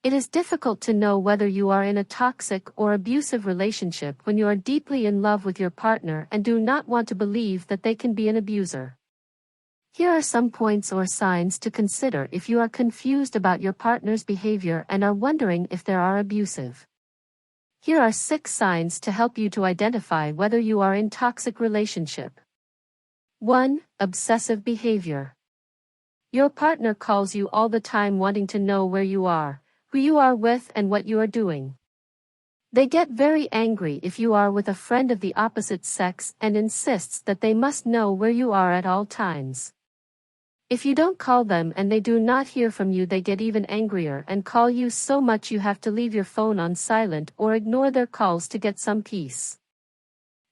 It is difficult to know whether you are in a toxic or abusive relationship when you are deeply in love with your partner and do not want to believe that they can be an abuser. Here are some points or signs to consider if you are confused about your partner's behavior and are wondering if they are abusive. Here are 6 signs to help you to identify whether you are in toxic relationship. 1. Obsessive behavior. Your partner calls you all the time wanting to know where you are, who you are with and what you are doing. They get very angry if you are with a friend of the opposite sex and insists that they must know where you are at all times. If you don't call them and they do not hear from you, they get even angrier and call you so much you have to leave your phone on silent or ignore their calls to get some peace.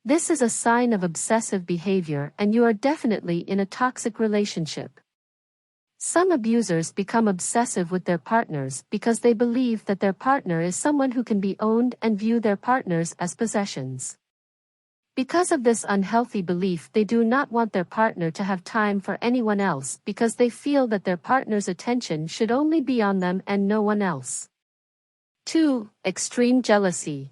This is a sign of obsessive behavior and you are definitely in a toxic relationship. Some abusers become obsessive with their partners because they believe that their partner is someone who can be owned and view their partners as possessions. Because of this unhealthy belief, they do not want their partner to have time for anyone else because they feel that their partner's attention should only be on them and no one else. 2. Extreme jealousy.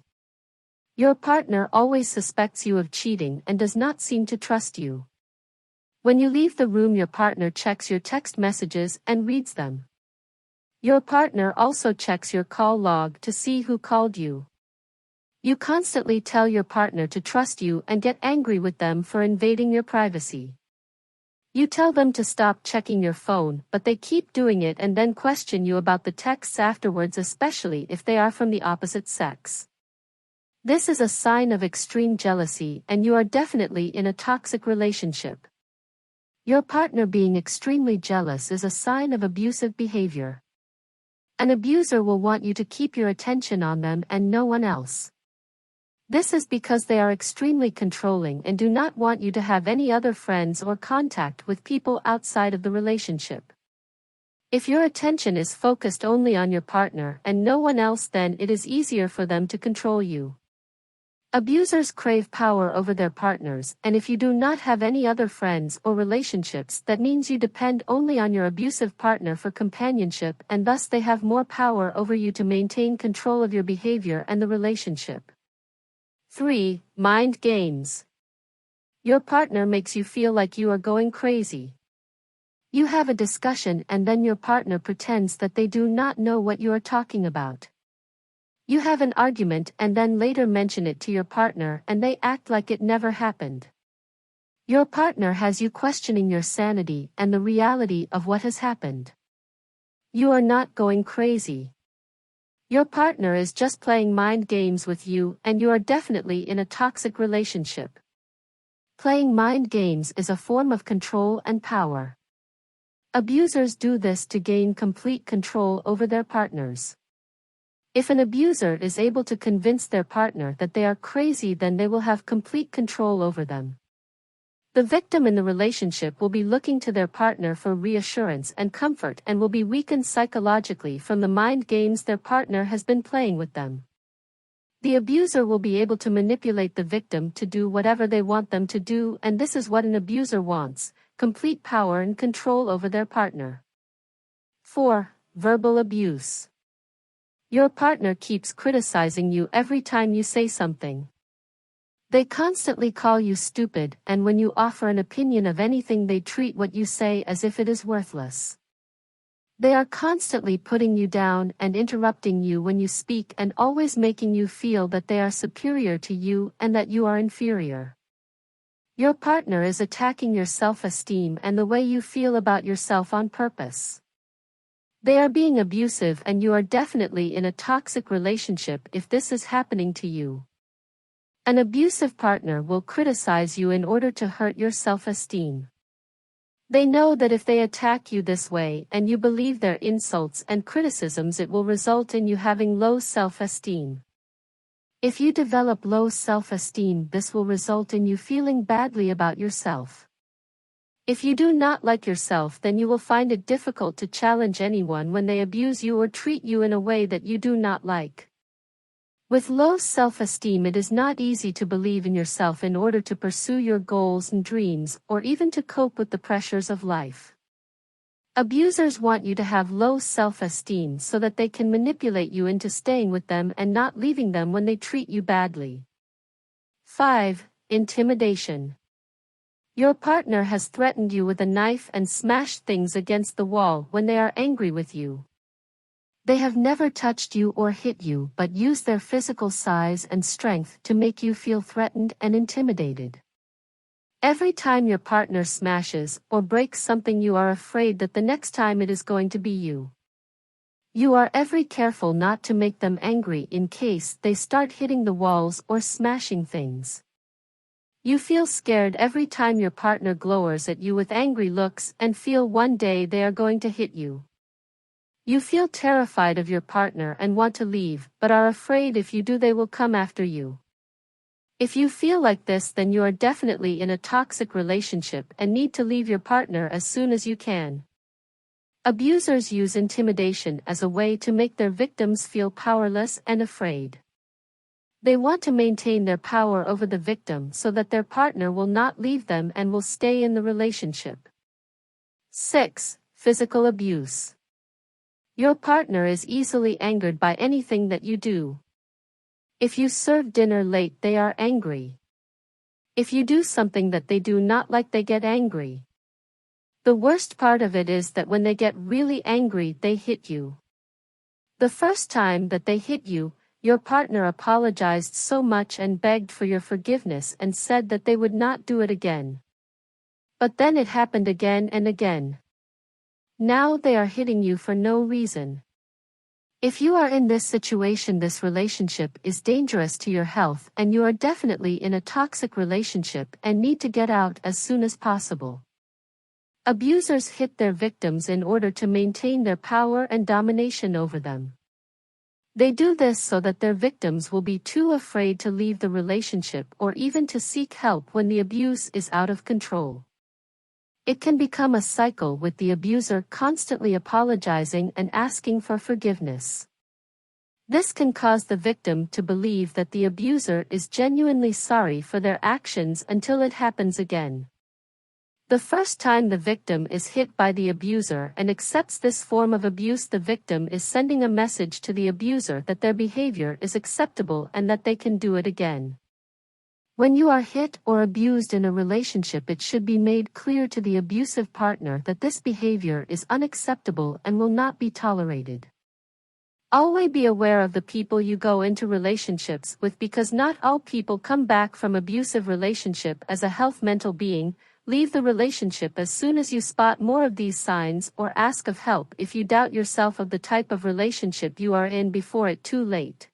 Your partner always suspects you of cheating and does not seem to trust you. When you leave the room, your partner checks your text messages and reads them. Your partner also checks your call log to see who called you. You constantly tell your partner to trust you and get angry with them for invading your privacy. You tell them to stop checking your phone, but they keep doing it and then question you about the texts afterwards, especially if they are from the opposite sex. This is a sign of extreme jealousy and you are definitely in a toxic relationship. Your partner being extremely jealous is a sign of abusive behavior. An abuser will want you to keep your attention on them and no one else. This is because they are extremely controlling and do not want you to have any other friends or contact with people outside of the relationship. If your attention is focused only on your partner and no one else, then it is easier for them to control you. Abusers crave power over their partners, and if you do not have any other friends or relationships, that means you depend only on your abusive partner for companionship, and thus they have more power over you to maintain control of your behavior and the relationship. 3. Mind games. Your partner makes you feel like you are going crazy. You have a discussion and then your partner pretends that they do not know what you are talking about. You have an argument and then later mention it to your partner and they act like it never happened. Your partner has you questioning your sanity and the reality of what has happened. You are not going crazy. Your partner is just playing mind games with you and you are definitely in a toxic relationship. Playing mind games is a form of control and power. Abusers do this to gain complete control over their partners. If an abuser is able to convince their partner that they are crazy, then they will have complete control over them. The victim in the relationship will be looking to their partner for reassurance and comfort and will be weakened psychologically from the mind games their partner has been playing with them. The abuser will be able to manipulate the victim to do whatever they want them to do, and this is what an abuser wants: complete power and control over their partner. 4. Verbal abuse. Your partner keeps criticizing you every time you say something. They constantly call you stupid, and when you offer an opinion of anything, they treat what you say as if it is worthless. They are constantly putting you down and interrupting you when you speak and always making you feel that they are superior to you and that you are inferior. Your partner is attacking your self-esteem and the way you feel about yourself on purpose. They are being abusive and you are definitely in a toxic relationship if this is happening to you. An abusive partner will criticize you in order to hurt your self-esteem. They know that if they attack you this way and you believe their insults and criticisms, it will result in you having low self-esteem. If you develop low self-esteem, this will result in you feeling badly about yourself. If you do not like yourself, then you will find it difficult to challenge anyone when they abuse you or treat you in a way that you do not like. With low self-esteem, it is not easy to believe in yourself in order to pursue your goals and dreams, or even to cope with the pressures of life. Abusers want you to have low self-esteem so that they can manipulate you into staying with them and not leaving them when they treat you badly. 5. Intimidation. Your partner has threatened you with a knife and smashed things against the wall when they are angry with you. They have never touched you or hit you but use their physical size and strength to make you feel threatened and intimidated. Every time your partner smashes or breaks something, you are afraid that the next time it is going to be you. You are ever careful not to make them angry in case they start hitting the walls or smashing things. You feel scared every time your partner glowers at you with angry looks and feel one day they are going to hit you. You feel terrified of your partner and want to leave, but are afraid if you do they will come after you. If you feel like this, then you are definitely in a toxic relationship and need to leave your partner as soon as you can. Abusers use intimidation as a way to make their victims feel powerless and afraid. They want to maintain their power over the victim so that their partner will not leave them and will stay in the relationship. 6. Physical abuse. Your partner is easily angered by anything that you do. If you serve dinner late, they are angry. If you do something that they do not like, they get angry. The worst part of it is that when they get really angry, they hit you. The first time that they hit you, your partner apologized so much and begged for your forgiveness and said that they would not do it again. But then it happened again and again. Now they are hitting you for no reason. If you are in this situation, this relationship is dangerous to your health and you are definitely in a toxic relationship and need to get out as soon as possible. Abusers hit their victims in order to maintain their power and domination over them. They do this so that their victims will be too afraid to leave the relationship or even to seek help when the abuse is out of control. It can become a cycle with the abuser constantly apologizing and asking for forgiveness. This can cause the victim to believe that the abuser is genuinely sorry for their actions until it happens again. The first time the victim is hit by the abuser and accepts this form of abuse, the victim is sending a message to the abuser that their behavior is acceptable and that they can do it again. When you are hit or abused in a relationship, it should be made clear to the abusive partner that this behavior is unacceptable and will not be tolerated. Always be aware of the people you go into relationships with, because not all people come back from abusive relationship as a healthy mental being. Leave the relationship as soon as you spot more of these signs, or ask of help if you doubt yourself of the type of relationship you are in before it's too late.